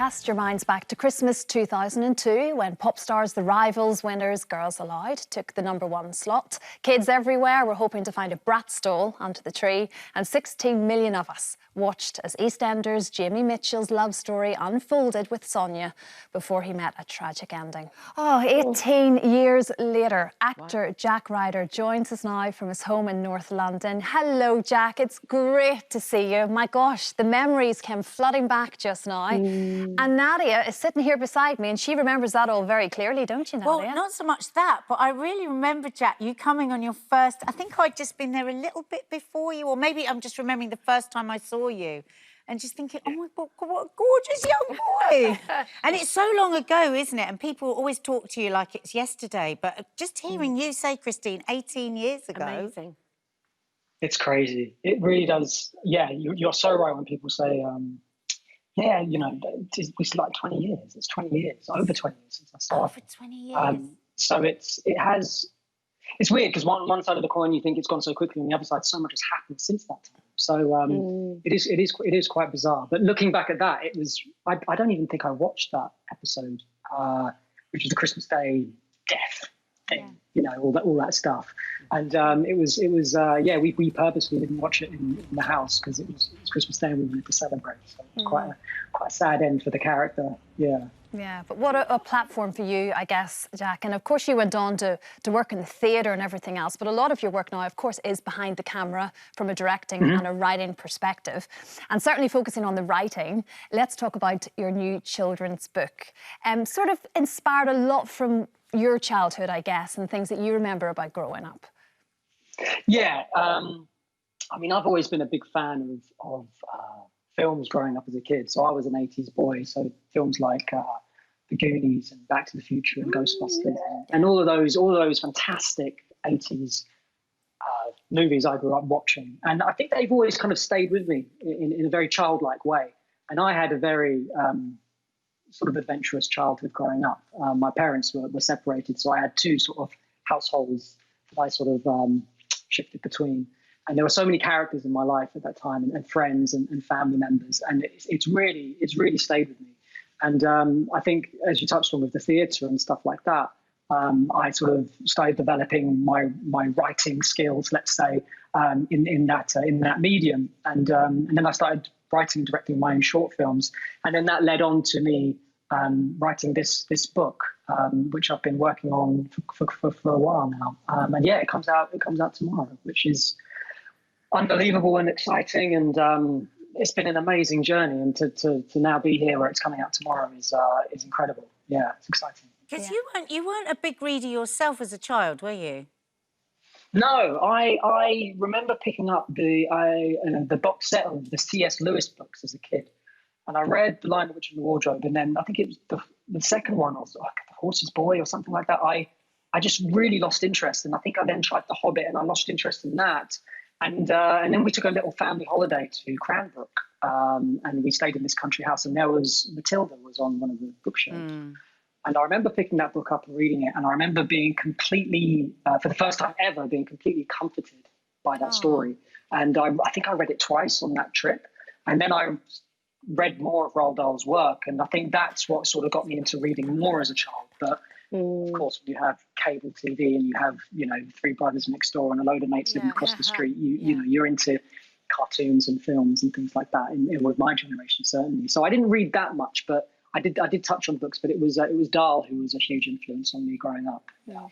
Cast your minds back to Christmas 2002 when pop stars The Rivals winners Girls Aloud took the #1 slot. Kids everywhere were hoping to find a brat stole under the tree, and 16 million of us watched as EastEnders Jamie Mitchell's love story unfolded with Sonia before he met a tragic ending. 18 years later, actor Jack Ryder joins us now from his home in North London. Hello, Jack. It's great to see you. My gosh, the memories came flooding back just now. And Nadia is sitting here beside me and she remembers that all very clearly, don't you, Nadia? Well, not so much that, but I really remember, Jack, you coming on your first... I think I'd just been there a little bit before you, or maybe I'm just remembering the first time I saw you and just thinking, oh, my God, what a gorgeous young boy. And it's so long ago, isn't it? And people always talk to you like it's yesterday, but just hearing you say, Christine, 18 years ago... Amazing. It's crazy. It really does. Yeah, you're so right when people say... yeah, you know, it's like 20 years. It's 20 years, over 20 years since I started. Over 20 years. So it's weird because one side of the coin you think it's gone so quickly, and the other side so much has happened since that time. So it is quite bizarre. But looking back at that, it was I don't even think I watched that episode, which was the Christmas Day death thing, you know, all that stuff. And it was we purposely didn't watch it in the house because it was Christmas Day and we wanted to celebrate. So it was quite a sad end for the character. Yeah. Yeah, but what a platform for you, I guess, Jack. And of course you went on to work in the theatre and everything else, but a lot of your work now, of course, is behind the camera from a directing and a writing perspective. And certainly focusing on the writing, let's talk about your new children's book. Sort of inspired a lot from your childhood, I guess, and things that you remember about growing up. Yeah, I mean, I've always been a big fan of films growing up as a kid. So I was an 80s boy, so films like The Goonies and Back to the Future and Ghostbusters and all of those fantastic 80s movies I grew up watching. And I think they've always kind of stayed with me in a very childlike way. And I had a very sort of adventurous childhood growing up. My parents were separated, so I had two sort of households that I sort of shifted between. And there were so many characters in my life at that time, and friends and family members, and it's really stayed with me. And I think, as you touched on with the theatre and stuff like that, I sort of started developing my writing skills, let's say, in that medium. And then I started writing and directing my own short films, and then that led on to me writing this book, which I've been working on for a while now. And yeah, it comes out tomorrow, which is unbelievable and exciting, and it's been an amazing journey. And to now be here where it's coming out tomorrow is incredible. Yeah, it's exciting. Because you weren't a big reader yourself as a child, were you? No, I remember picking up the box set of the C.S. Lewis books as a kid, and I read The Lion, the Witch and the Wardrobe, and then I think it was the second one, or like The Horse's Boy or something like that. I just really lost interest, and I think I then tried The Hobbit, and I lost interest in that. And then we took a little family holiday to Cranbrook, and we stayed in this country house, and there was Matilda was on one of the bookshelves. And I remember picking that book up and reading it, and I remember being completely, for the first time ever, being completely comforted by that story. And I think I read it twice on that trip, and then I read more of Roald Dahl's work, and I think that's what sort of got me into reading more as a child. But of course, when you have cable TV and you have, you know, three brothers next door and a load of mates living across the street, you know, you're into cartoons and films and things like that. With my generation, certainly. So I didn't read that much, but I did touch on books. But it was Dahl who was a huge influence on me growing up. Yeah.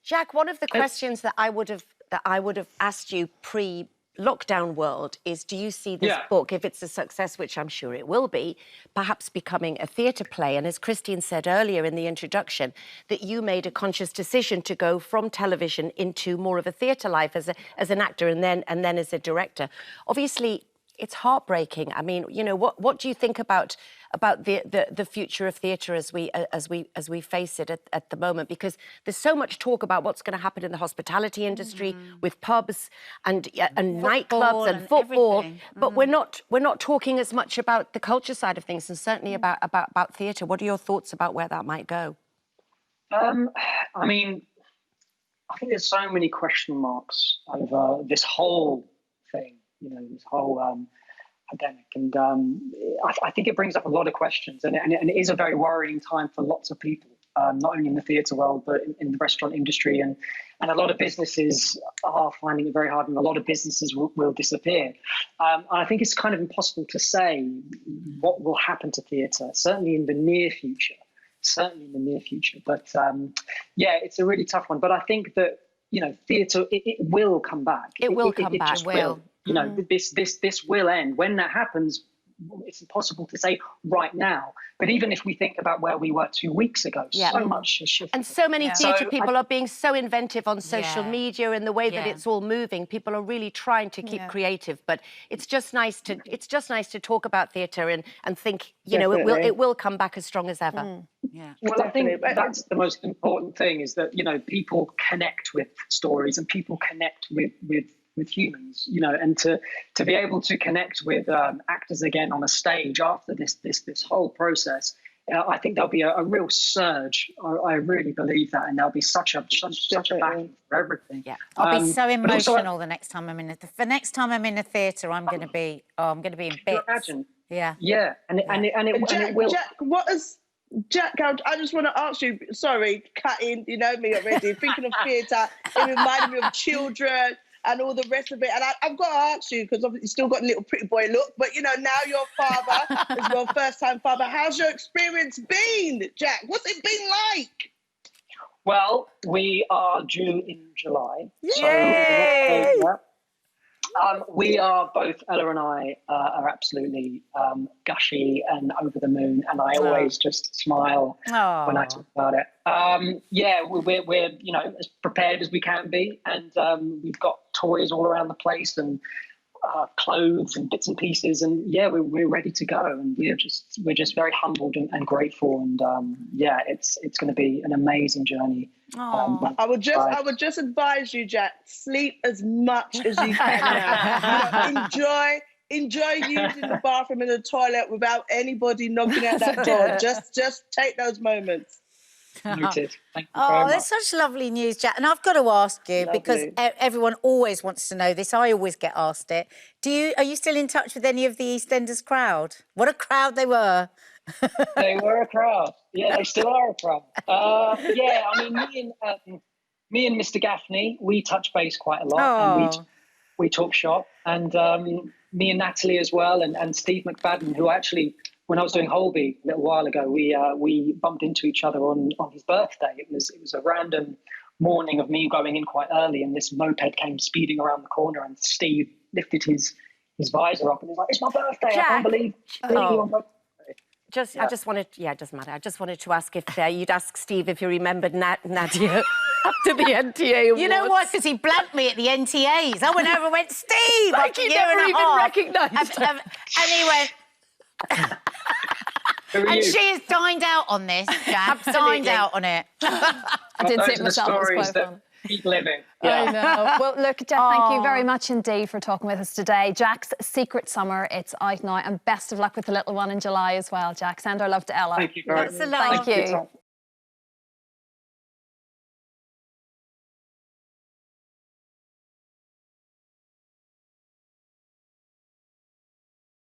Jack, one of the questions that I would have asked you pre-lockdown world is, do you see this book, if it's a success, which I'm sure it will be, perhaps becoming a theatre play? And as Christine said earlier in the introduction, that you made a conscious decision to go from television into more of a theatre life as an actor and then as a director. Obviously, it's heartbreaking. I mean, you know, what do you think about the future of theatre as we face it at the moment? Because there's so much talk about what's going to happen in the hospitality industry with pubs and nightclubs and football, but we're not talking as much about the culture side of things, and certainly about theatre. What are your thoughts about where that might go? I mean, I think there's so many question marks over this whole thing. You know, this whole pandemic, and I think it brings up a lot of questions, and it is a very worrying time for lots of people, not only in the theatre world but in the restaurant industry, and a lot of businesses are finding it very hard, and a lot of businesses will disappear. I think it's kind of impossible to say what will happen to theatre, certainly in the near future. But yeah, it's a really tough one. But I think that, you know, theatre, it will come back. It will come back. Just will. You know, this will end. When that happens, it's impossible to say right now. But even if we think about where we were 2 weeks ago, so much has shifted. And so many theatre people are being so inventive on social media and the way that it's all moving. People are really trying to keep creative. But it's just nice to talk about theatre and think, you know, it will come back as strong as ever. Yeah. Well, I think that's the most important thing, is that, you know, people connect with stories and people connect with humans, you know, and to be able to connect with actors again on a stage after this whole process, I think there'll be a real surge. I really believe that, and there'll be such a backing for everything. Yeah, I'll be so emotional the next time I'm in the theatre. I'm going to be in bits. Imagine. Yeah. Yeah, and it will. Jack, Jack, I just want to ask you, sorry, cutting, you know me already, thinking of theatre, it reminded me of children and all the rest of it. And I've got to ask you, because obviously you still got a little pretty boy look, but, you know, now you're a father, as your first-time father. How's your experience been, Jack? What's it been like? Well, we are due in July. Yay! So, we are both, Ella and I, are absolutely gushy and over the moon, and I always just smile when I talk about it. Yeah, we're you know, as prepared as we can be, and we've got toys all around the place, and clothes and bits and pieces, and yeah, we're ready to go, and we're just very humbled and grateful, and yeah, it's going to be an amazing journey. I would just advise you, Jack, sleep as much as you can now. You know, enjoy using the bathroom and the toilet without anybody knocking at that door. Just take those moments. Noted. Thank you very much. That's such lovely news, Jack. And I've got to ask you, because everyone always wants to know this. I always get asked it. Are you still in touch with any of the EastEnders crowd? What a crowd they were. They were a crowd. Yeah, they still are a crowd. Yeah, I mean, me and Mr. Gaffney, we touch base quite a lot, and we talk shop. And me and Natalie as well, and Steve McFadden, who actually, when I was doing Holby a little while ago, we bumped into each other on his birthday. It was a random morning of me going in quite early, and this moped came speeding around the corner, and Steve lifted his visor up and was like, "It's my birthday! Jack. I can't believe you on my birthday." I just wanted, it doesn't matter. I just wanted to ask if you'd ask Steve if he remembered Nadia after the NTA awards. You know what? Because he blanked me at the NTAs. I went over and went, Steve, like after he a year never and a even half. recognised her. And he went... And she has dined out on this, Jack. Dined out on it. I did see it myself. It was quite fun. Keep living. I know. Well, look, Jack, thank you very much indeed for talking with us today. Jack's Secret Summer, it's out now, and best of luck with the little one in July as well, Jack. Send our love to Ella. Thank you very much. Thanks a lot. Thank you.